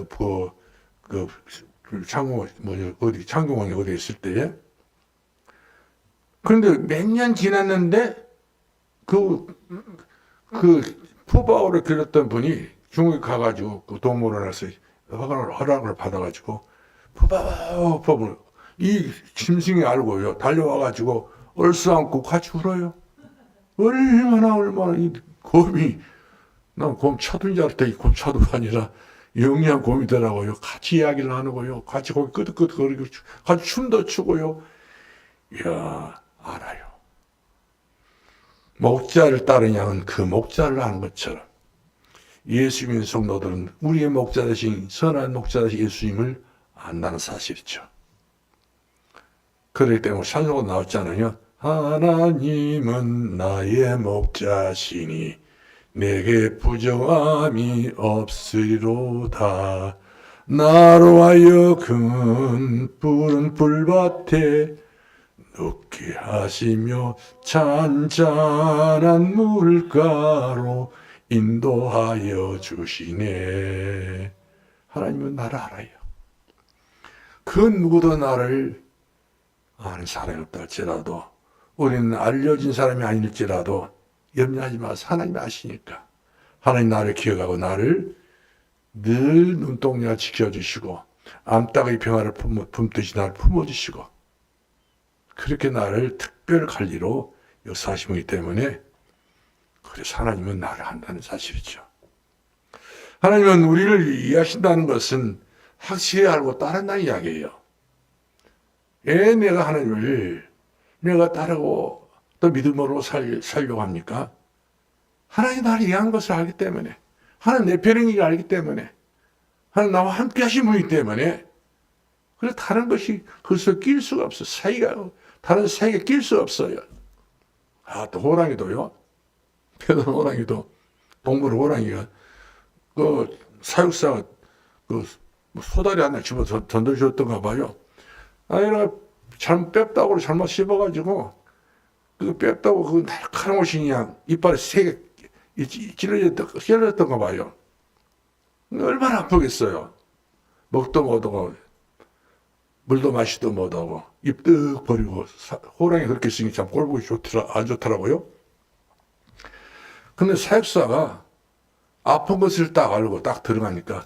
창공원에 어디 있을 때에. 그런데 몇 년 지났는데, 그 푸바오를 길렀던 분이 중국에 가가지고 그 동물원에서 허락을 받아가지고 푸바오 이 짐승이 알고요 달려와가지고 얼싸안고 같이 울어요. 얼마나 이 곰이 난 곰 차도인 줄 알았더니 곰 차도가 아니라 영리한 곰이더라고요. 같이 이야기를 하는거요. 같이 거기 끄덕끄덕거리고 같이 춤도 추고요. 이야 알아요. 목자를 따른 양은 그 목자를 아는 것처럼 예수 믿는 성도들은 우리의 목자 대신 선한 목자 대신 예수님을 안다는 사실이죠. 그렇기 때문에 찬송가 나왔잖아요. 하나님은 나의 목자시니 내게 부정함이 없으리로다. 나로 하여금 푸른 풀밭에 눕게 하시며 잔잔한 물가로 인도하여 주시네. 하나님은 나를 알아요. 그 누구도 나를 아는 사람이 없다 할지라도 우리는 알려진 사람이 아닐지라도 염려하지 마세요. 하나님이 아시니까. 하나님 나를 기억하고 나를 늘 눈동자 지켜주시고 암탉의 평화를 품듯이 나를 품어주시고 그렇게 나를 특별 관리로 역사하시기 때문에 그래서 하나님은 나를 한다는 사실이죠. 하나님은 우리를 이해하신다는 것은 확실히 알고 따른다는 이야기예요. 왜 내가 하나님을 내가 따르고 또 믿음으로 살려고 합니까? 하나님 나를 이해한 것을 알기 때문에 하나님 내 편인 걸 알기 때문에 하나님 나와 함께 하신 분이기 때문에 그래서 다른 것이 그것을 낄 수가 없어요. 다른 사이가 낄 수 없어요. 또 호랑이도요. 표던 호랑이도 동물 호랑이가 그 사육사가 그 소다리 하나 집어 던져줬던가 봐요. 얘가 잘못 뺐다고 잘못 씹어가지고 그 뺐다고 그 날카로운 것이 그냥 이빨에 세게 찔러졌던가 봐요. 얼마나 아프겠어요. 먹도 못하고 물도 마시도 못하고 입 뜩 버리고 호랑이 그렇게 쓰니 참 꼴보기 안 좋더라고요. 근데 사육사가 아픈 것을 딱 알고 딱 들어가니까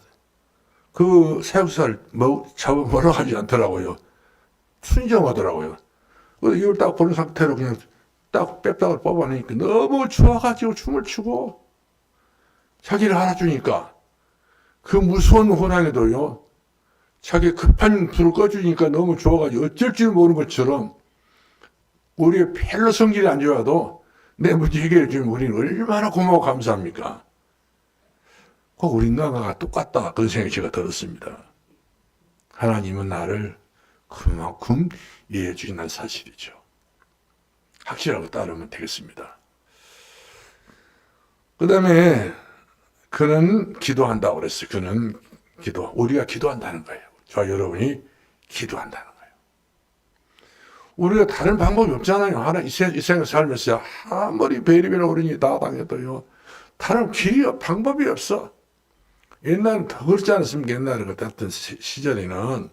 그 사육사를 뭐라고 하지 않더라고요. 순정하더라고요. 그래서 이걸 딱 보는 상태로 그냥 딱 뼈다귀를 뽑아내니까 너무 좋아가지고 춤을 추고 자기를 알아주니까 그 무서운 호랑이도요. 자기 급한 불을 꺼주니까 너무 좋아가지고 어쩔 줄 모르는 것처럼 우리의 별로 성질이 안 좋아도 내 문제 해결해 주면 우리는 얼마나 고마워 감사합니까? 꼭 우리나라가 똑같다 그런 생각이 제가 들었습니다. 하나님은 나를 그만큼 이해해 주신다는 사실이죠. 확실하고 따르면 되겠습니다. 그 다음에 그는 기도한다고 그랬어요. 그는 우리가 기도한다는 거예요. 저와 여러분이 기도한다는 거예요. 우리가 다른 방법이 없잖아요. 이 세상 살면서 아무리 베리베리 어른이 다 당해도요. 다른 방법이 없어. 옛날엔 더 그렇지 않았습니까? 옛날에 같은 시절에는.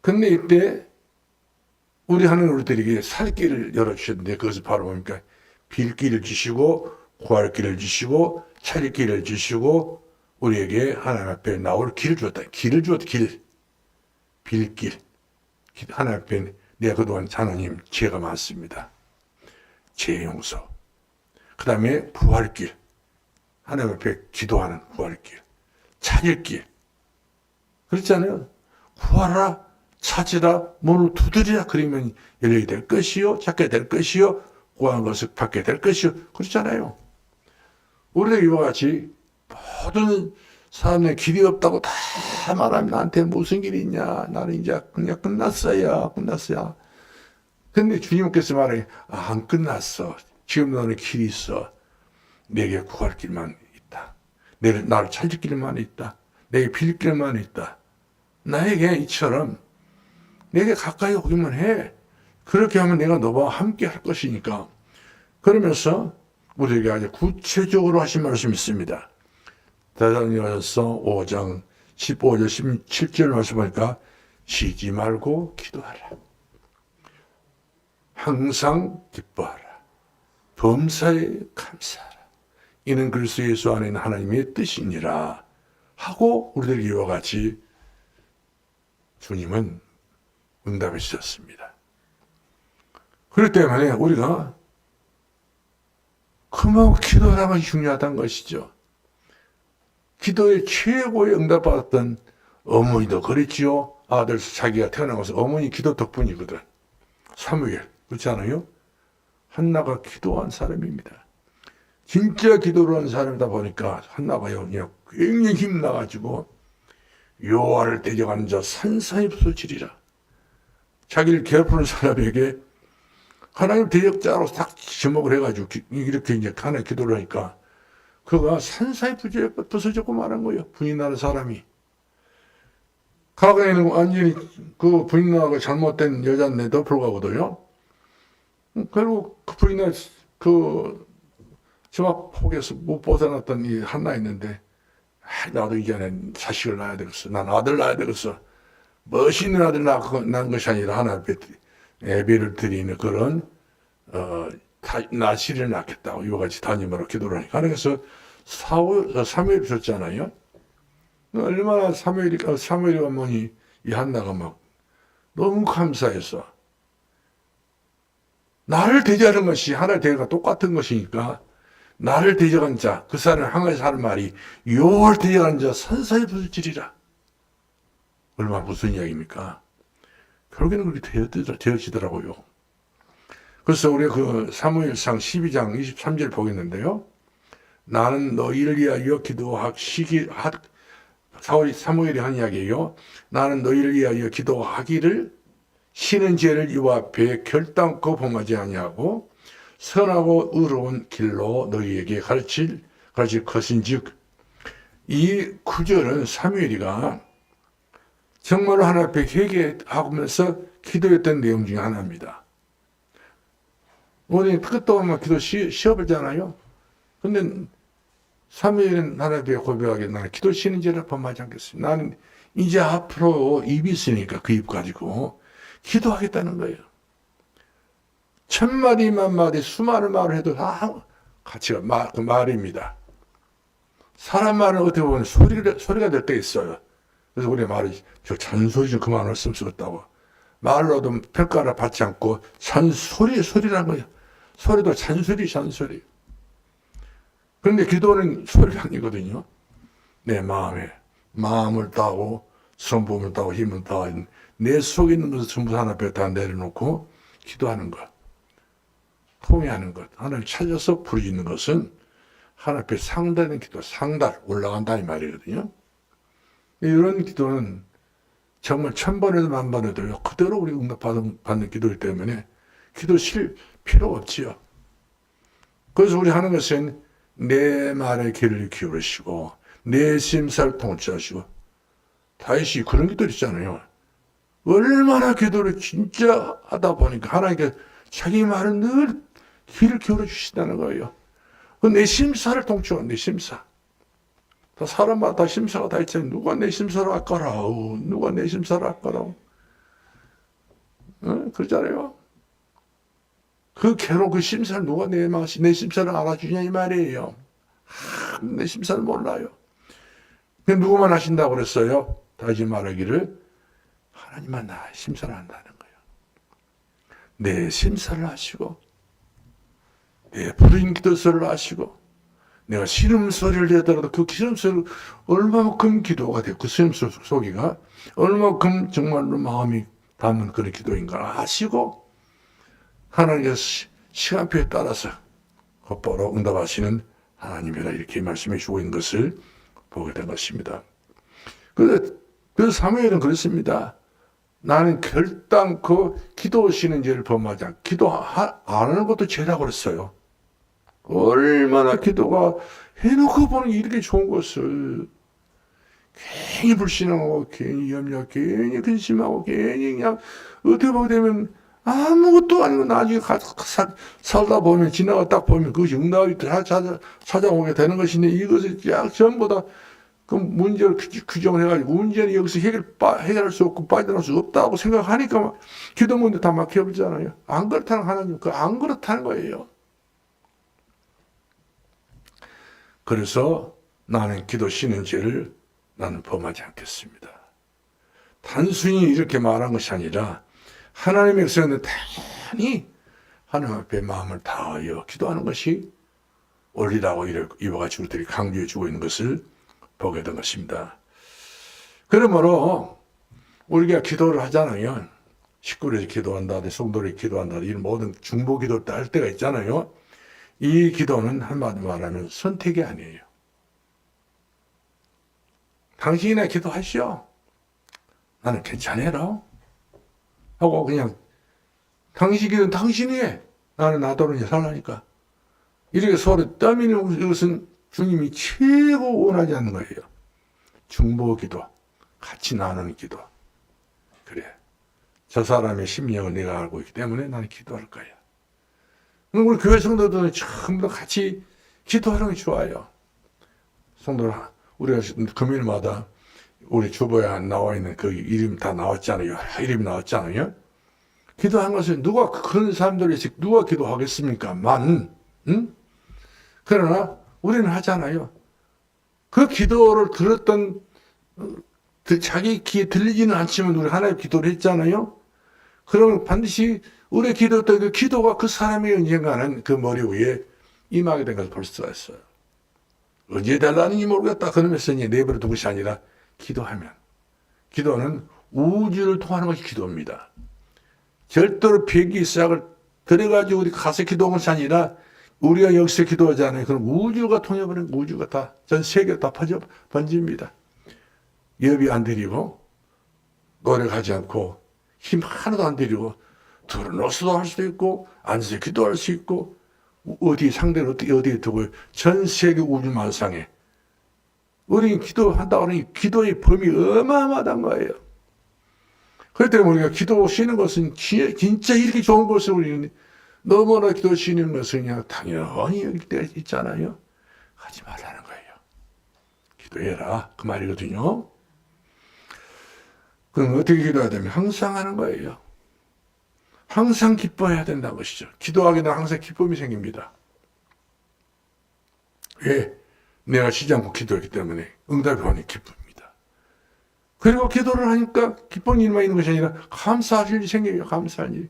근데 이때 우리 하는 우리들에게 살 길을 열어주셨는데 그것을 바로 뭡니까? 빌 길을 주시고 구할 길을 주시고 찾을 길을 주시고 우리에게 하나님 앞에 나올 길을 주었다. 길을 주었다. 빌길. 하나님 앞에 내가 그동안 하나님 죄가 많습니다. 죄 용서. 그 다음에 부활 길. 하나님 앞에 기도하는 부활 길. 찾을 길. 그렇잖아요. 구하라. 찾으라. 문을 두드리라. 그러면 열리게 될 것이요. 찾게 될 것이요. 구하는 것을 받게 될 것이요. 그렇잖아요. 우리가 이와 같이 모든 사람의 길이 없다고 다 말하면 나한테 무슨 길이 있냐. 나는 이제 그냥 끝났어요. 근데 주님께서 말해 안 끝났어. 지금 너는 길이 있어. 내게 구할 길만 있다. 나를 찾을 길만 있다. 내게 빌 길만 있다. 나에게 이처럼 내게 가까이 오기만 해. 그렇게 하면 내가 너와 함께 할 것이니까. 그러면서 우리에게 아주 구체적으로 하신 말씀이 있습니다. 대사로서 5장 15절 17절 말씀 보니까 쉬지 말고 기도하라. 항상 기뻐하라. 범사에 감사하라. 이는 그리스도 예수 안에 있는 하나님의 뜻이니라 하고 우리들 이와 같이 주님은 응답해 주셨습니다. 그렇기 때문에 우리가 그만큼 기도하는 것이 중요하다는 것이죠. 기도의 최고의 응답받았던 어머니도 그랬지요. 아들 자기가 태어난 것은 어머니 기도 덕분이거든. 사무엘 그렇지 않아요? 한나가 기도한 사람입니다. 진짜 기도를 한 사람이다 보니까 한나가요 그냥 굉장히 힘나가지고 여호와를 대적하는 자 산산이 부서지리라. 자기를 괴롭히는 사람에게 하나님 대적자로 딱 지목을 해가지고 이렇게 이제 하나님 기도를 하니까 그가 산산이 부서졌고 말한 거예요. 부인하는 사람이. 과거에는 완전히 그 부인하고 잘못된 여자인데도 불구하고도요. 결국 그 부인을 그 저막 폭에서 못 벗어났던 이 한나 있는데 나도 이제는 자식을 낳아야 되겠어. 난 아들 낳아야 되겠어. 멋있는 아들 낳은 것이 아니라 하나 앞에 예배를 드리는 그런 나시를 낳겠다고 이와 같이 담임으로 기도를 하니까. 그래서 사무엘이 줬잖아요. 얼마나 사무엘이 어머니 이 한나가 막 너무 감사해서 나를 대적하는 것이 하나의 대가가 똑같은 것이니까 나를 대적한 자, 그 사람을 항상 하는 말이 여호와를 대적하는 자 산산이 부서지리라. 얼마나 무슨 이야기입니까? 결국에는 그렇게 되어지더라고요. 그래서 우리가 그 사무엘상 12장 23절 보겠는데요. 나는 너희를 위하여 사무엘이 한 이야기예요. 나는 너희를 위하여 기도하기를 쉬는 죄를 이와 앞에 결단코 범하지 아니하고 선하고 의로운 길로 너희에게 가르칠 것인즉. 이 구절은 사무엘이가 정말로 하나님 앞에 회개하면서 기도했던 내용 중에 하나입니다. 우리 끝도 없는 기도 쉬어보잖아요. 근데 3일은 하나님께 고백하게 나는 기도 쉬는 죄를 범하지 않겠습니다. 나는 이제 앞으로 입이 있으니까 그 입 가지고 기도하겠다는 거예요. 1000마디, 10,000마디, 수많은 말을 해도 다 가치가 그 말입니다. 사람 말은 어떻게 보면 소리가 될 때 있어요. 그래서 우리 말이 저 잔소리 좀 그만 했으면 좋겠다고. 말로도 평가를 받지 않고 소리란 거예요. 소리도 잔소리. 그런데 기도는 소리가 아니거든요. 내 마음을 다하고 성품을 다하고 힘을 다하고 내 속에 있는 것을 전부 하나님 앞에 다 내려놓고 기도하는 것, 통회하는 것, 하나님을 찾아서 부르짖는 것은 하나님 앞에 상달하는 기도, 상달 올라간다 이 말이거든요. 이런 기도는 정말 1000번에도 10,000번에도 그대로 우리 응답받는 기도이기 때문에 기도 쉴 필요가 없지요. 그래서 우리 하는 것은 내 말에 귀를 기울이시고 내 심사를 통치하시고 다윗이 그런 기도 있잖아요. 얼마나 기도를 진짜 하다 보니까 하나님께 자기 말을 늘 귀를 기울여 주시다는 거예요. 내 심사를 통치하고 내 심사. 다 사람마다 다 심사가 다 있잖아요. 누가 내 심사를 아까라오. 누가 내 심사를 아까라오. 그러잖아요. 그 괴로운 그 심사를 누가 내 심사를 알아주냐 이 말이에요. 내 심사를 몰라요. 누구만 하신다고 그랬어요? 다시 말하기를 하나님만 나 심사를 한다는 거예요. 내 심사를 하시고 내 부르짖는 기도소리를 하시고 내가 신음소리를 내더라도 그 신음소리를 얼마만큼 기도가 되고 그 신음소리 속이가 얼마만큼 정말로 마음이 담은 그런 기도인가 아시고 하나님께서 시간표에 따라서 곧바로 응답하시는 하나님이라 이렇게 말씀해 주고 있는 것을 보게 된 것입니다. 그래서 사무엘은 그렇습니다. 나는 결단코 기도하시는 죄를 범하지 않고 기도 안 하는 것도 죄라고 그랬어요. 얼마나 기도가 해놓고 보는 이렇게 좋은 것을 괜히 불신하고 괜히 염려 괜히 근심하고 괜히 그냥 어떻게 보게 되면 아무것도 아니고 나중에 살다 보면 지나가 딱 보면 그것이 응답이 찾아오게 되는 것인데 이것을 쫙 전부 다 그 문제를 규정을 해가지고 문제는 여기서 해결할 수 없고 빠져나올 수 없다고 생각하니까 막 기도 문제 다 막혀버리잖아요. 안 그렇다는 하나님, 안 그렇다는 거예요. 그래서 나는 기도 쉬는 죄를 나는 범하지 않겠습니다. 단순히 이렇게 말한 것이 아니라 하나님의 백성은 당연히 하나님 앞에 마음을 다하여 기도하는 것이 원리라고 이와 같이 우리들이 강조해 주고 있는 것을 보게 된 것입니다. 그러므로 우리가 기도를 하잖아요. 식구들이 기도한다, 성도들이 기도한다, 이런 모든 중보 기도를 할 때가 있잖아요. 이 기도는 한마디로 말하면 선택이 아니에요. 당신이나 기도하시오. 나는 괜찮아라. 하고 그냥 당신 기도는 당신이 해. 나는 나더러 살라니까. 이렇게 서로 떠미는 것은 주님이 최고 원하지 않는 거예요. 중보 기도, 같이 나누는 기도. 그래. 저 사람의 심령을 내가 알고 있기 때문에 나는 기도할 거야. 우리 교회 성도들은 전부 다 같이 기도하는 게 좋아요. 성도들, 우리가 금요일마다 우리 주보에 나와 있는 그 이름 다 나왔잖아요. 이름이 나왔잖아요. 기도한 것을 그런 사람들이 누가 기도하겠습니까? 응? 그러나 우리는 하잖아요. 그 기도를 들었던 자기 귀에 들리지는 않지만 우리 하나님 기도를 했잖아요. 그러면 반드시 우리 기도했던 그 기도가 그 사람의 언젠가는 그 머리 위에 임하게 된 것을 볼 수가 있어요. 언제 달라는지 모르겠다. 그러면서 내버려 둔 것이 아니라 기도하면. 기도는 우주를 통하는 것이 기도입니다. 절대로 비행기 시작을 들어가지고 우리 가서 기도하는 것이 아니라 우리가 여기서 기도하잖아요. 그럼 우주가 통해버리는 우주가 다, 전 세계가 다 번집니다. 예비 안 드리고, 노력하지 않고, 힘 하나도 안 들이고, 들어놓고도 할 수도 있고, 앉아서 기도할 수 있고, 상대를 어디에 두고, 전 세계 우주 만상에. 우리 기도한다고 하니 기도의 범위 어마어마한 거예요. 그렇기 때문에 우리가 기도 쉬는 것은 진짜 이렇게 좋은 것을 우리는 너무나 기도 쉬는 것은 그냥 당연히 여길 때가 있잖아요. 하지 말라는 거예요. 기도해라. 그 말이거든요. 그럼 어떻게 기도해야 되면 항상 하는 거예요. 항상 기뻐해야 된다는 것이죠. 기도하게 되면 항상 기쁨이 생깁니다. 왜? 내가 쉬지 않고 기도했기 때문에 응답이 오니 기쁩니다. 그리고 기도를 하니까 기쁜 일만 있는 것이 아니라 감사할 일이 생겨요. 감사할 일이.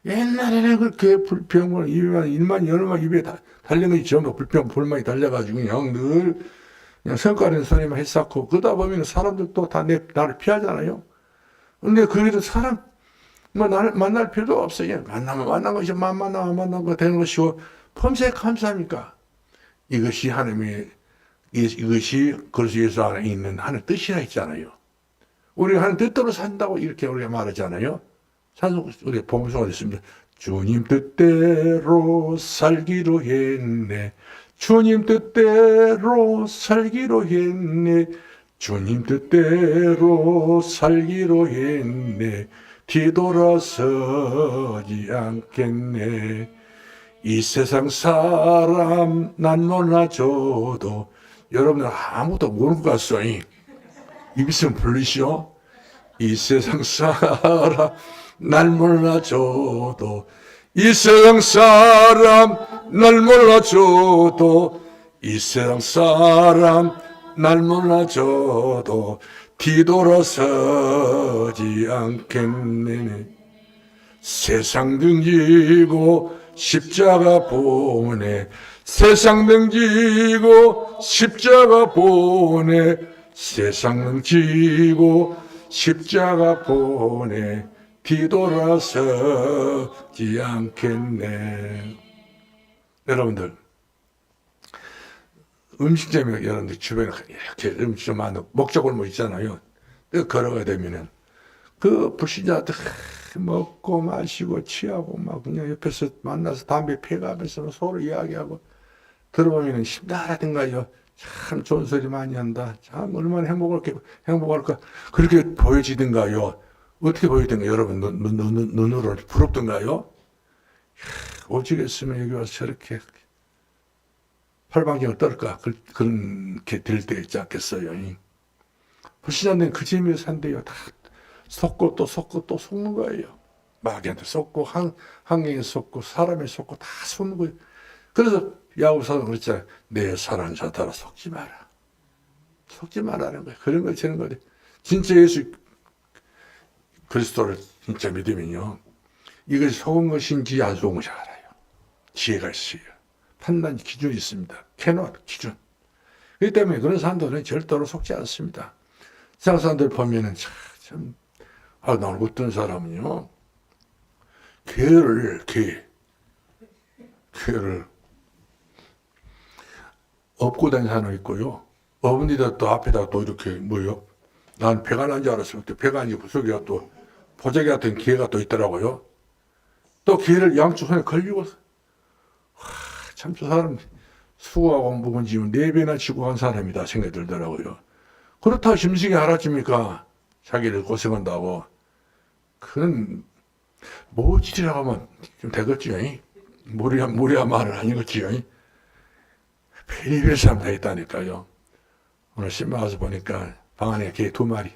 옛날에는 그렇게 불평을, 일만 여름만 입에 달린 것이 전부 불평, 불만이 달려가지고 그냥 늘 그냥 성과는 소리만 했었고, 그러다 보면 사람들도 다 나를 피하잖아요. 근데 그래도 사람, 나를 만날 필요도 없어요. 만나면 만난 것이 만난 거 되는 것이고, 범사에 감사합니까? 이것이 하나님의, 이것이 그리스도 예수 안에 있는 하나님 뜻이라 했잖아요. 우리가 하나님 뜻대로 산다고 이렇게 우리가 말하잖아요. 우리 보면서가 됐습니다. 주님 뜻대로 살기로 했네. 주님 뜻대로 살기로 했네. 주님 뜻대로 살기로 했네. 뒤돌아서지 않겠네. 이 세상 사람 난 몰라줘도 여러분들 아무도 모르는 것 같소이. 입 있으면 불리시오. 이 세상 사람 날 몰라줘도 이 세상 사람 날 몰라줘도 이 세상 사람 날 몰라줘도 뒤돌아서지 않겠네. 세상 등지고 십자가 보내. 세상 등지고 십자가 보내. 세상 등지고 십자가 보내. 뒤돌아서지 않겠네. 여러분들, 음식점에 여러분들 주변에 이렇게 음식점 많은 목적골목 있잖아요. 걸어가야 되면은 그 불신자들 먹고 마시고 취하고 막 그냥 옆에서 만나서 담배 피워가면서 서로 이야기하고 들어보면은 심란하던가요. 참 좋은 소리 많이 한다. 참 얼마나 행복할까. 그렇게 보여지던가요. 어떻게 보이던가요? 여러분 눈으로 부럽던가요? 오죽했으면 여기 와서 저렇게 팔방경을 떨까. 그렇게 될 때 있지 않겠어요? 불신자들은 그 재미에 산대요. 다 속고 또 속는 거예요. 마귀한테 속고 환경에 속고 사람에 속고 다 속는 거예요. 그래서 야고보서는 그랬잖아요. 내 사랑하는 자들아 속지 마라. 속지 말라는 거예요. 그런 거 저런 거. 진짜 예수 그리스도를 진짜 믿으면요. 이것이 속은 것인지 안 속은 것인지 알아요. 지혜가 있어요. 판단 기준이 있습니다. 캐논 기준. 그렇기 때문에 그런 사람들은 절대로 속지 않습니다. 세상 사람들 보면은 나는 어떤 사람은요. 개를 업고 다니는 사람이 있고요. 어머니들 또 앞에다 또 이렇게 난 배가 난 줄 알았어요. 배가 아니고 속에 또 보자기 같은 개가 또 있더라고요. 또 개를 양쪽 손에 걸리고 참 저 사람 수고하고 묵은지 4배나 지고 간 사람이다 생각이 들더라고요. 그렇다고 심식이 알아집니까? 자기를 고생한다고. 그런 모질이라고 하면 좀 되겠지요. 무리한 말은 아니겠지요. 별의별 사람 다 있다니까요. 오늘 신방 가서 보니까 방 안에 개 2마리.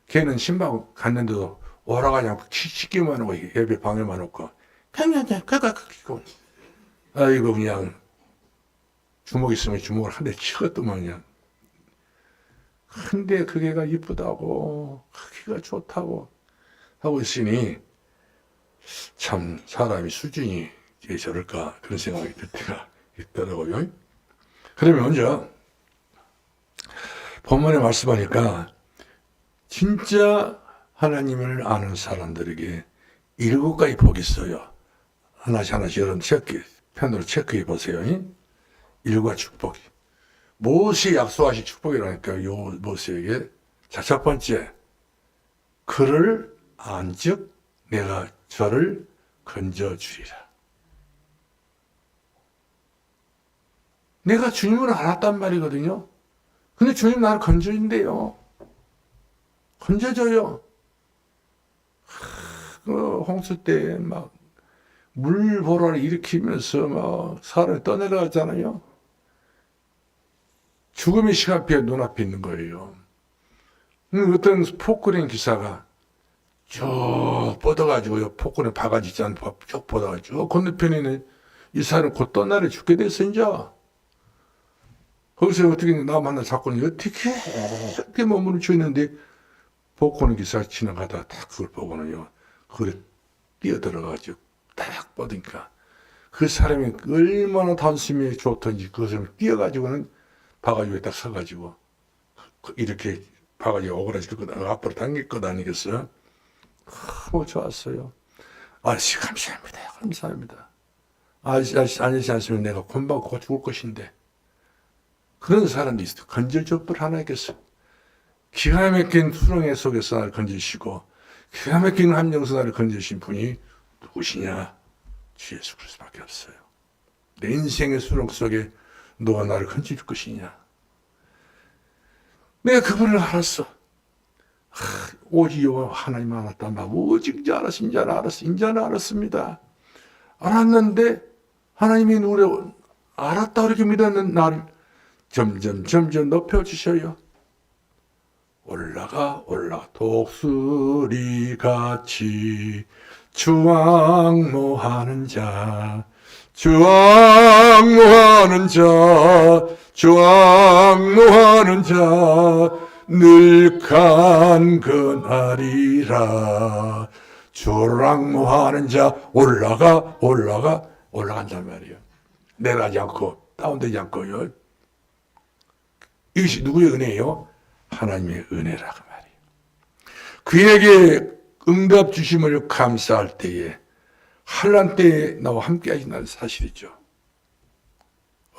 개는 신방 갔는데도 오라가 그냥 씻기만 하고 예배 방에만 놓고 아이고 그냥 주먹 있으면 주먹을 한 대 치겠더만 그냥. 근데 그 개가 이쁘다고 크기가 좋다고 하고 있으니 참 사람이 수준이 왜 저럴까 그런 생각이 들 때가 있더라고요. 그러면 먼저 본문에 말씀하니까 진짜 하나님을 아는 사람들에게 7가지 복이 있어요. 하나씩 여러분 편으로 체크해 보세요. 7가지 축복이. 무엇이 약속하신 축복이라니까 요 모세에게. 자, 첫 번째, 그를 안즉 내가 저를 건져주리라. 내가 주님을 알았단 말이거든요. 근데 주님 나를 건져준대요. 건져줘요. 그 홍수 때 막 물보라를 일으키면서 막 사람이 떠내려가잖아요. 죽음의 시간표가 눈앞에 있는 거예요. 어떤 포크레인 기사가 쭉 뻗어가지고요. 포크레인 바가지 있잖아요. 쭉 뻗어가지고 건너편에는 이 사람 곧 떠나려 죽게 됐어 이제. 거기서 어떻게 나 만나 잡고는 어떻게 머무르 있는데 포크레인 기사가 지나가다 딱 그걸 보고는요. 그걸 뛰어들어가지고 딱 뻗으니까 그 사람이 얼마나 단숨에 좋던지 그것을 뛰어가지고는 바가지에 딱 서가지고 이렇게 바가지 오그라질 거다 앞으로 당길 거 아니겠어요? 너무 좋았어요. 아저씨 감사합니다. 감사합니다. 아저씨 않으면 내가 금방 곧 죽을 것인데 그런 사람도 있어요. 건질적불 하나 있겠어요. 기가 막힌 수렁의 속에서 나를 건지시고 기가 막힌 함정에서 나를 건지신 분이 누구시냐? 주 예수 그리스도밖에 없어요. 내 인생의 수렁 속에 너가 나를 건질 것이냐? 내가 그분을 알았어. 오직 여호와 하나님 알았다. 오직 이제 알았어. 이제는 알았습니다. 알았는데 하나님이 우리 알았다 그렇게 믿었는 나를 점점 높여주셔요. 올라가 독수리같이 주왕모하는 자 늘 간근하리라. 주랑모하는 자 올라간단 말이에요. 내려가지 않고 다운되지 않고요. 이것이 누구의 은혜예요? 하나님의 은혜라고 말이에요. 그에게 응답 주심을 감사할 때에 환난 때에 나와 함께 하신다는 사실이죠.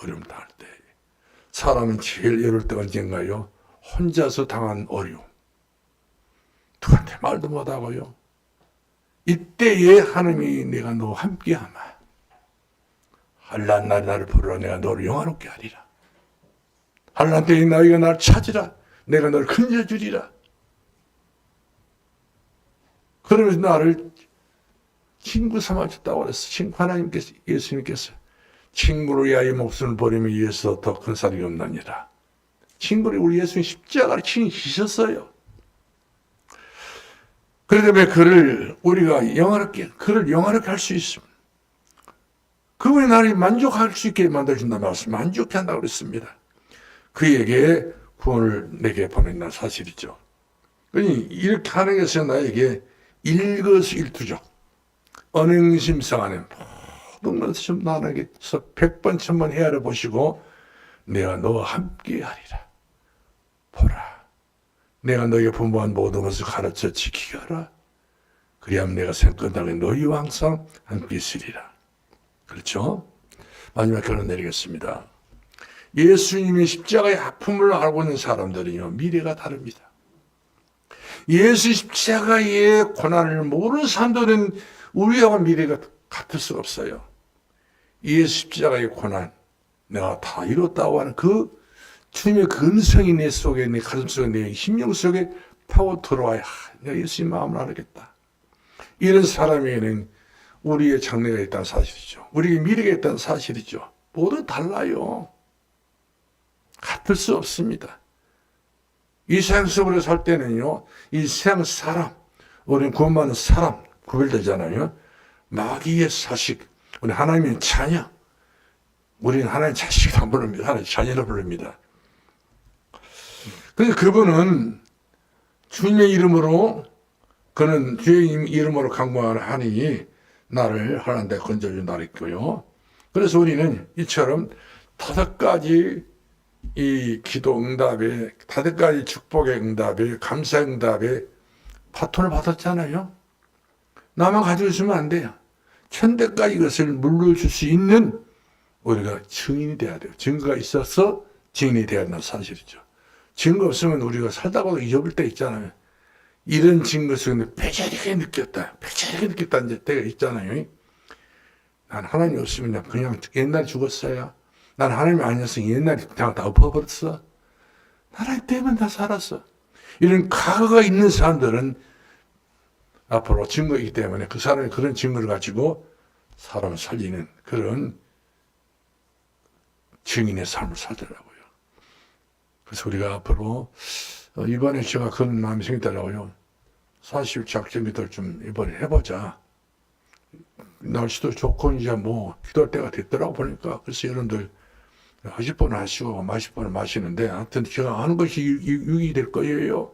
어려움 당할 때 사람은 제일 어려울 때가 언젠가요? 혼자서 당한 어려움. 누구한테 말도 못하고요. 이때에 하나님이 내가 너와 함께하마. 환난 날에 나를 부르라. 내가 너를 영화롭게 하리라. 환난 때에 너희가 나를 찾으라. 내가 너를 건져주리라. 그러면서 나를 친구 삼아줬다고 그랬어. 하나님께서, 예수님께서 친구를 위하여 목숨을 버리면 이에서 더 큰 사랑이 없느니라. 친구를 우리 예수님 십자가를 친히 지셨어요. 그렇기 때문에 그를 우리가 영화롭게 할 수 있습니다. 그분이 나를 만족할 수 있게 만들어준다는 말씀, 만족해 한다고 그랬습니다. 그에게 구원을 내게 보낸다는 사실이죠. 그러니 이렇게 하는 것은 나에게 일거수일투족, 언행심상하는 모든 것을 나에게서 100번 1000번 헤아려 보시고 내가 너와 함께 하리라. 보라, 내가 너에게 분부한 모든 것을 가르쳐 지키게 하라. 그리하면 내가 생각나게 너희와 항상 함께 있으리라. 그렇죠? 마지막 결론 내리겠습니다. 예수님이 십자가의 아픔을 알고 있는 사람들은요, 미래가 다릅니다. 예수 십자가의 고난을 모르는 사람들은 우리하고 미래가 같을 수가 없어요. 예수 십자가의 고난, 내가 다 이뤘다고 하는 그 주님의 근성이 내 속에, 내 가슴 속에, 내 심령 속에 파고 들어와야 내가 예수님 마음을 알겠다. 이런 사람에게는 우리의 장래가 있다는 사실이죠. 우리의 미래가 있다는 사실이죠. 모두 달라요. 같을 수 없습니다. 이 세상 속으로 살 때는요, 이 세상 사람, 우리는 구원받는 사람 구별되잖아요. 마귀의 사식, 우리 하나님의 자녀, 우리는 하나님의 자식이라 안 부릅니다. 하나님의 자녀로 부릅니다. 그래서 그분은 주님의 이름으로, 그는 주의 이름으로 강구하니 나를 하나님 데 건져준다 했고요. 그래서 우리는 이처럼 5가지 이 기도 응답에, 5가지 축복의 응답에, 감사 응답에 파톤을 받았잖아요. 나만 가지고 있으면 안 돼요. 1000대까지 이것을 물려줄 수 있는 우리가 증인이 돼야 돼요. 증거가 있어서 증인이 돼야 한다는 사실이죠. 증거 없으면 우리가 살다가도 잊어볼 때 있잖아요. 이런 증거 속에 배자리게 느꼈다 이제 때가 있잖아요. 난 하나님 없으면 그냥 옛날에 죽었어요. 난 하나님이 아니었으니 옛날에 그냥 다 엎어버렸어. 하나님 때문에 다 살았어. 이런 과거가 있는 사람들은 앞으로 증거이기 때문에 그 사람이 그런 증거를 가지고 사람을 살리는 그런 증인의 삶을 살더라고요. 그래서 우리가 앞으로 이번에 제가 그런 마음이 생기더라고요. 40일 작정기도를 좀 이번에 해보자. 날씨도 좋고 이제 뭐 기도할 때가 됐더라고 보니까. 그래서 여러분들 하실 분은 하시고 마실 분은 마시는데 하여튼 제가 하는 것이 유익이 될 거예요.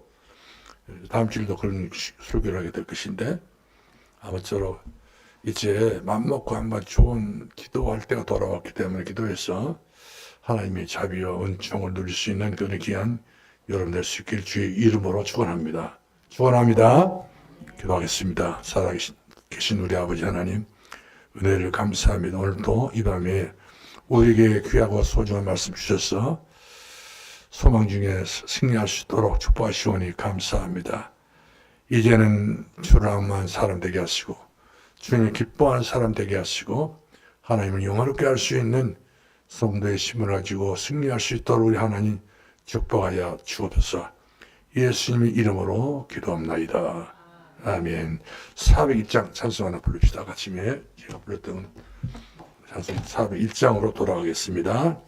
다음 주에도 그런 설교를 하게 될 것인데 아무쪼록 이제 맘먹고 한번 좋은 기도할 때가 돌아왔기 때문에 기도해서 하나님의 자비와 은총을 누릴 수 있는 그런 귀한 여러분 될 수 있길 주의 이름으로 축원합니다. 축원합니다. 기도하겠습니다. 살아계신 우리 아버지 하나님 은혜를 감사합니다. 오늘도 이 밤에 우리에게 귀하고 소중한 말씀 주셔서 소망 중에 승리할 수 있도록 축복하시오니 감사합니다. 이제는 주를 악마한 사람 되게 하시고 주님 기뻐하는 사람 되게 하시고 하나님을 영화롭게 할 수 있는 성도의 힘을 가지고 승리할 수 있도록 우리 하나님 축복하여 주옵소서. 예수님의 이름으로 기도합나이다. 아멘. 401장 찬송 하나 부릅시다. 아침에 제가 불렀던 찬송 401장으로 돌아가겠습니다.